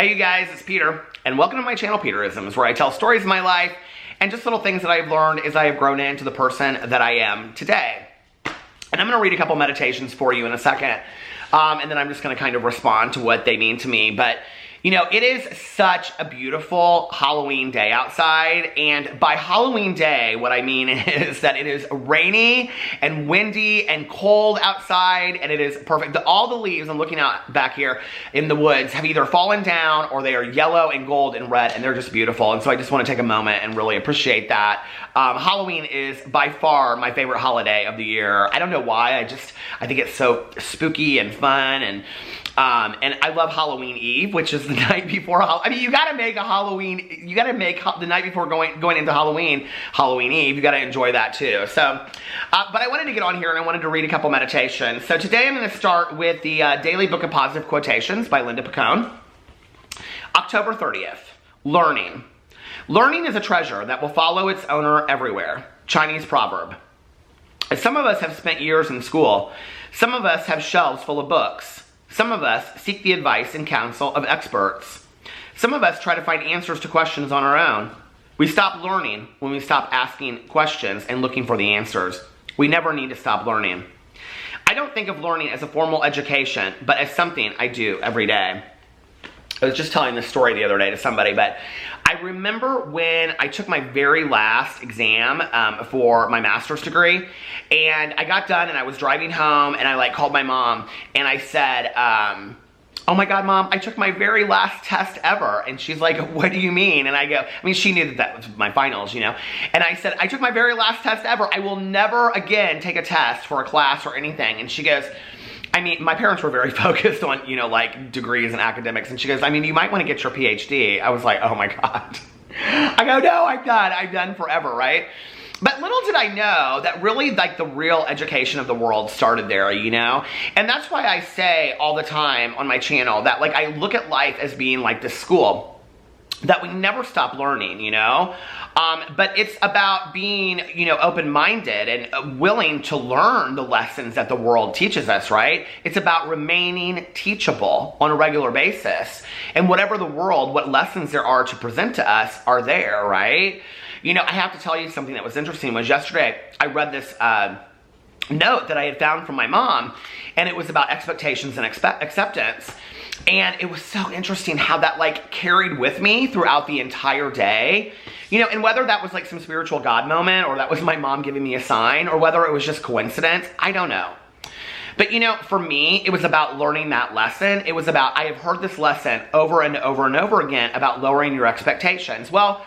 Hey you guys, it's Peter, and welcome to my channel, Peterisms, where I tell stories of my life and just little things that I've learned as I have grown into the person that I am today. And I'm going to read a couple meditations for you in a second, and then I'm just going to kind of respond to what they mean to me. But you know, it is such a beautiful Halloween day outside, and by Halloween day, what I mean is that it is rainy and windy and cold outside, and it is perfect. All the leaves, I'm looking out back here in the woods, have either fallen down or they are yellow and gold and red, and they're just beautiful. And so I just want to take a moment and really appreciate that. Halloween is by far my favorite holiday of the year. I don't know why, I think it's so spooky and fun, and I love Halloween Eve, which is the night before. I mean, you gotta make a Halloween. You gotta make the night before going into Halloween Eve. You gotta enjoy that too. So, but I wanted to get on here and I wanted to read a couple meditations. So today I'm going to start with the Daily Book of Positive Quotations by Linda Picone. October 30th. Learning. Learning is a treasure that will follow its owner everywhere. Chinese proverb. Some of us have spent years in school. Some of us have shelves full of books. Some of us seek the advice and counsel of experts. Some of us try to find answers to questions on our own. We stop learning when we stop asking questions and looking for the answers. We never need to stop learning. I don't think of learning as a formal education, but as something I do every day. I was just telling this story the other day to somebody, but I remember when I took my very last exam for my master's degree, and I got done and I was driving home and I called my mom and I said, oh my God, Mom, I took my very last test ever. And she's like, what do you mean? And I go, I mean, she knew that was my finals, you know. And I said, I took my very last test ever. I will never again take a test for a class or anything. And she goes, I mean, my parents were very focused on, you know, like degrees and academics. And she goes, I mean, you might want to get your PhD. I was like, oh my God. I go, no, I'm done forever, right? But little did I know that really like the real education of the world started there, you know? And that's why I say all the time on my channel that like I look at life as being like this school, that we never stop learning, you know? But it's about being, you know, open-minded and willing to learn the lessons that the world teaches us, right? It's about remaining teachable on a regular basis. And whatever the world, what lessons there are to present to us are there, right? You know, I have to tell you something that was interesting was yesterday I read this note that I had found from my mom, and it was about expectations and acceptance. And it was so interesting how that like carried with me throughout the entire day. You know, and whether that was like some spiritual God moment or that was my mom giving me a sign or whether it was just coincidence, I don't know. But you know, for me, it was about learning that lesson. It was about, I have heard this lesson over and over and over again about lowering your expectations. Well,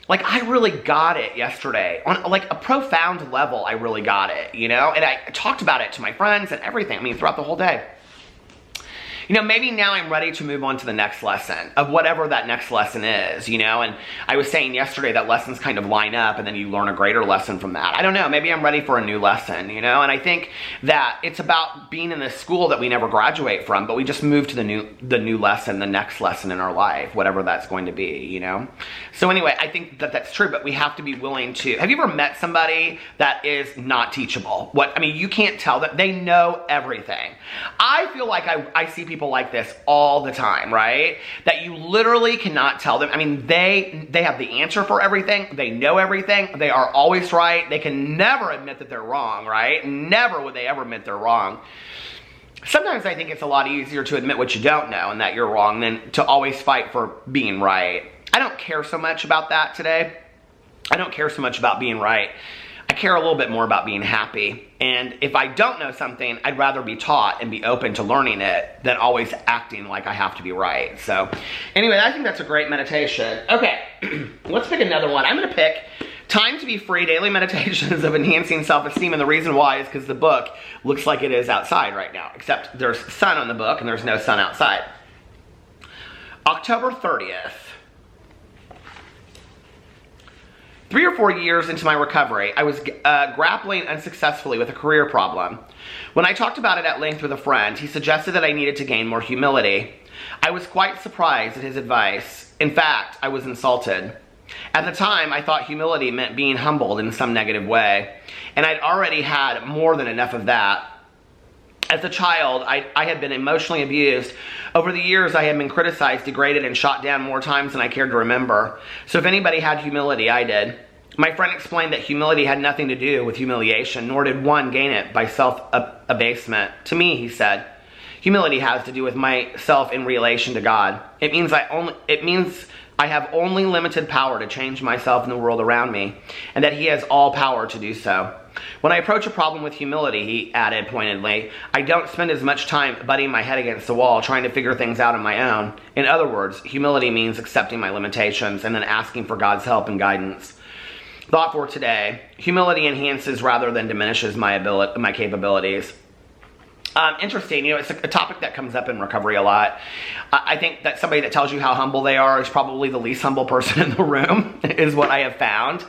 like I really got it yesterday on like a profound level. I really got it, you know, and I talked about it to my friends and everything. I mean, throughout the whole day. You know, maybe now I'm ready to move on to the next lesson of whatever that next lesson is, you know, and I was saying yesterday that lessons kind of line up and then you learn a greater lesson from that. I don't know, maybe I'm ready for a new lesson, you know, and I think that it's about being in this school that we never graduate from, but we just move to the new lesson, the next lesson in our life, whatever that's going to be, you know. So anyway, I think that that's true, but we have to be willing to, have you ever met somebody that is not teachable? I mean, you can't tell that they know everything. I feel like I see people like this all the time, right? That you literally cannot tell them. I mean, they have the answer for everything. They know everything. They are always right. They can never admit that they're wrong, right? Never would they ever admit they're wrong. Sometimes I think it's a lot easier to admit what you don't know and that you're wrong than to always fight for being right. I don't care so much about that today. I don't care so much about being right. I care a little bit more about being happy. And if I don't know something, I'd rather be taught and be open to learning it than always acting like I have to be right. So anyway, I think that's a great meditation. Okay, let's pick another one. I'm gonna pick Time to Be Free, Daily Meditations of Enhancing Self-Esteem. And the reason why is because the book looks like it is outside right now, except there's sun on the book and there's no sun outside. October 30th. 3 or 4 years into my recovery, I was grappling unsuccessfully with a career problem. When I talked about it at length with a friend, he suggested that I needed to gain more humility. I was quite surprised at his advice. In fact, I was insulted. At the time, I thought humility meant being humbled in some negative way, and I'd already had more than enough of that. As a child, I had been emotionally abused. Over the years, I had been criticized, degraded, and shot down more times than I cared to remember. So if anybody had humility, I did. My friend explained that humility had nothing to do with humiliation, nor did one gain it by self-abasement. To me, he said, humility has to do with myself in relation to God. It means I have only limited power to change myself and the world around me, and that he has all power to do so. When I approach a problem with humility, he added pointedly, I don't spend as much time butting my head against the wall trying to figure things out on my own. In other words, humility means accepting my limitations and then asking for God's help and guidance. Thought for today, humility enhances rather than diminishes my capabilities. Interesting, it's a topic that comes up in recovery a lot. I think that somebody that tells you how humble they are is probably the least humble person in the room, is what I have found.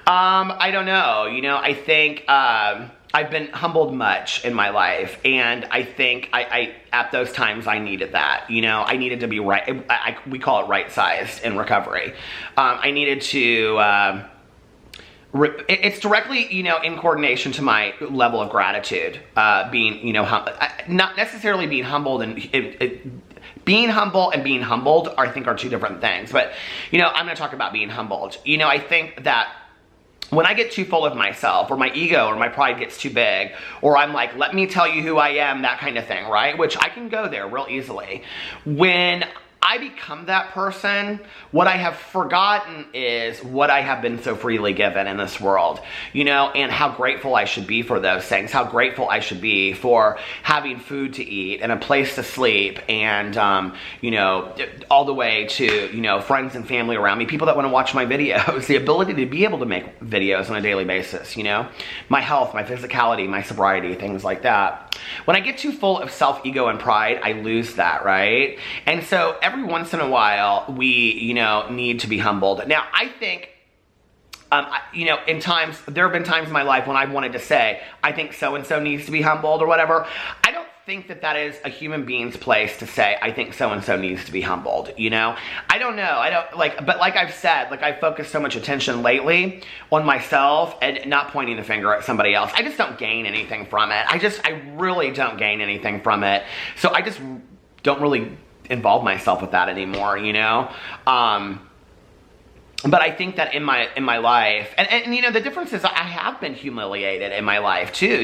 I don't know, I think I've been humbled much in my life, and I think I at those times I needed that, I needed to be right, we call it right-sized in recovery. I needed to, it's directly, in coordination to my level of gratitude, being, not necessarily being humbled and being humble and being humbled, I think, are two different things. But, I'm going to talk about being humbled. I think that when I get too full of myself, or my ego or my pride gets too big, or I'm like, let me tell you who I am, that kind of thing, right? Which I can go there real easily. When I become that person, what I have forgotten is what I have been so freely given in this world, and how grateful I should be for those things, how grateful I should be for having food to eat and a place to sleep and, all the way to, friends and family around me, people that want to watch my videos, the ability to be able to make videos on a daily basis, my health, my physicality, my sobriety, things like that. When I get too full of self-ego and pride, I lose that, right? And so every once in a while, we, need to be humbled. Now, I think, there have been times in my life when I've wanted to say, I think so-and-so needs to be humbled or whatever. I don't think that is a human being's place to say, I think so-and-so needs to be humbled, I don't know. But like I've said, I focus so much attention lately on myself and not pointing the finger at somebody else. I just don't gain anything from it. I really don't gain anything from it. So I just don't really involve myself with that anymore, but I think that in my life, and the difference is I have been humiliated in my life too,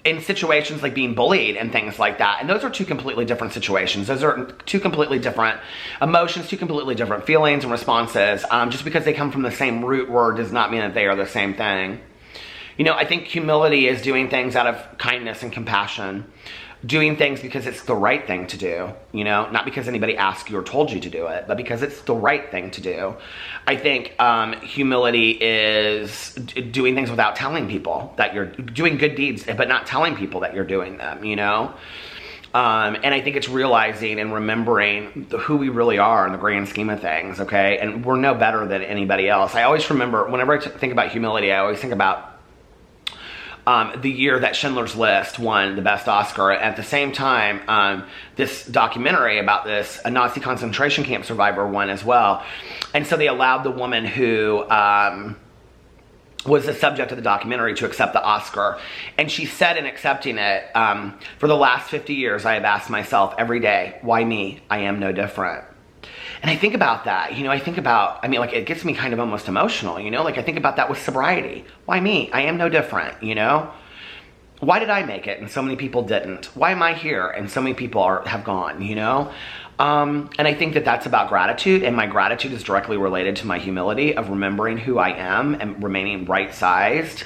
in situations like being bullied and things like that. And those are two completely different situations. Those are two completely different emotions, two completely different feelings and responses. Just because they come from the same root word does not mean that they are the same thing. I think humility is doing things out of kindness and compassion. Doing things because it's the right thing to do, not because anybody asked you or told you to do it, but because it's the right thing to do. I think humility is doing things without telling people that you're doing good deeds, but not telling people that you're doing them, and I think it's realizing and remembering who we really are in the grand scheme of things, okay? And we're no better than anybody else. I always remember, whenever I think about humility, I always think about the year that Schindler's List won the Best Oscar. At the same time, this documentary about a Nazi concentration camp survivor won as well. And so they allowed the woman who was the subject of the documentary to accept the Oscar. And she said in accepting it, for the last 50 years, I have asked myself every day, why me? I am no different. And I think about that, it gets me kind of almost emotional, I think about that with sobriety. Why me? I am no different, Why did I make it and so many people didn't? Why am I here and so many people have gone, And I think that that's about gratitude, and my gratitude is directly related to my humility of remembering who I am and remaining right-sized.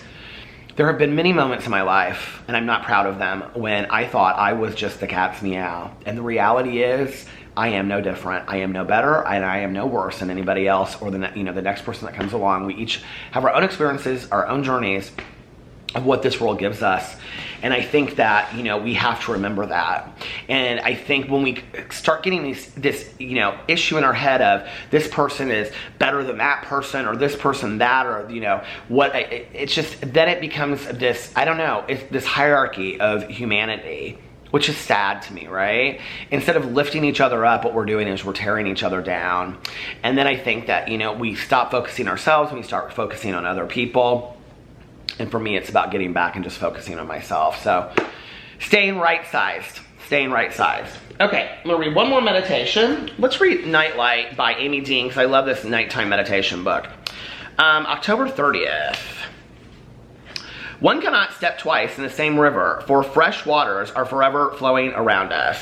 There have been many moments in my life, and I'm not proud of them, when I thought I was just the cat's meow. And the reality is, I am no different. I am no better, and I am no worse than anybody else or the next person that comes along. We each have our own experiences, our own journeys of what this world gives us. And I think that, we have to remember that. And I think when we start getting this issue in our head of this person is better than that person, or this person that, or, it's just, then it becomes this, it's this hierarchy of humanity, which is sad to me, right? Instead of lifting each other up, what we're doing is we're tearing each other down. And then I think that, we stop focusing ourselves and we start focusing on other people. And for me, it's about getting back and just focusing on myself. So staying right-sized. Staying right-sized. Okay, I'm gonna read one more meditation. Let's read Nightlight by Amy Dean, because I love this nighttime meditation book. October 30th. One cannot step twice in the same river, for fresh waters are forever flowing around us.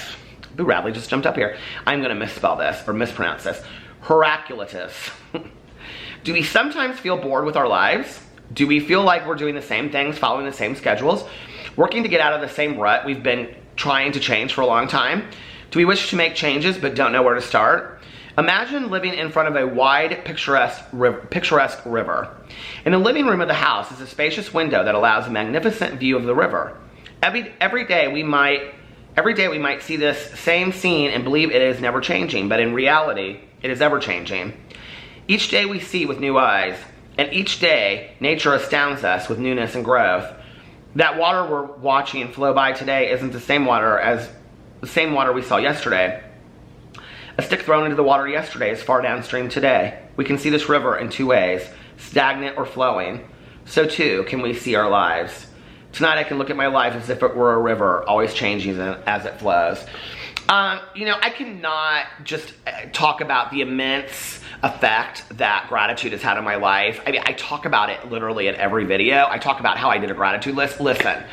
Boo Radley just jumped up here. I'm gonna misspell this, or mispronounce this. Heraclitus. Do we sometimes feel bored with our lives? Do we feel like we're doing the same things, following the same schedules, working to get out of the same rut we've been trying to change for a long time? Do we wish to make changes but don't know where to start? Imagine living in front of a wide, picturesque river. In the living room of the house is a spacious window that allows a magnificent view of the river. Every day we might see this same scene and believe it is never changing, but in reality, it is ever changing. Each day we see with new eyes, and each day nature astounds us with newness and growth. That water we're watching flow by today isn't the same water we saw yesterday. A stick thrown into the water yesterday is far downstream today. We can see this river in two ways, stagnant or flowing. So too can we see our lives. Tonight I can look at my life as if it were a river, always changing as it flows. You know, I cannot just talk about the immense effect that gratitude has had on my life. I mean, I talk about it literally in every video. I talk about how I did a gratitude list. Listen,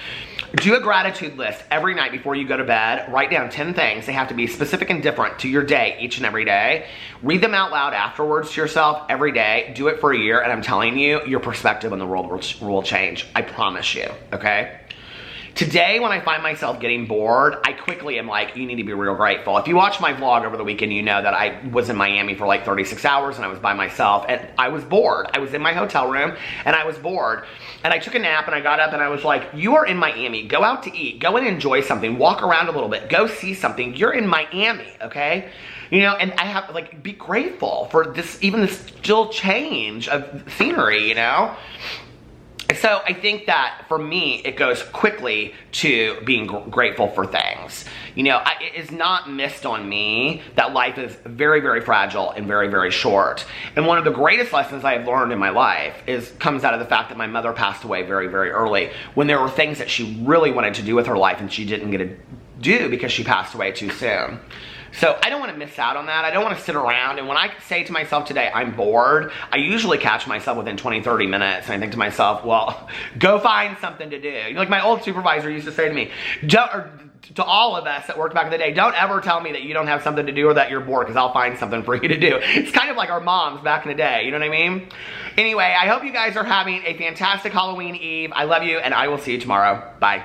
do a gratitude list every night before you go to bed. Write down 10 things. They have to be specific and different to your day each and every day. Read them out loud afterwards to yourself every day. Do it for a year, and I'm telling you, your perspective on the world will change. I promise you, okay? Today, when I find myself getting bored, I quickly am like, you need to be real grateful. If you watch my vlog over the weekend, you know that I was in Miami for like 36 hours and I was by myself and I was bored. I was in my hotel room and I was bored. And I took a nap and I got up and I was like, you are in Miami. Go out to eat. Go and enjoy something. Walk around a little bit. Go see something. You're in Miami, okay? You know, and I have, like, be grateful for this, even this still change of scenery, you know? So I think that for me, it goes quickly to being grateful for things. You know, it is not missed on me that life is very, very fragile and very, very short. And one of the greatest lessons I have learned in my life comes out of the fact that my mother passed away very, very early, when there were things that she really wanted to do with her life and she didn't get to do because she passed away too soon. So I don't want to miss out on that. I don't want to sit around. And when I say to myself today, I'm bored, I usually catch myself within 20, 30 minutes. And I think to myself, well, go find something to do. You know, like my old supervisor used to say to me, to all of us that worked back in the day, don't ever tell me that you don't have something to do or that you're bored, because I'll find something for you to do. It's kind of like our moms back in the day. You know what I mean? Anyway, I hope you guys are having a fantastic Halloween Eve. I love you, and I will see you tomorrow. Bye.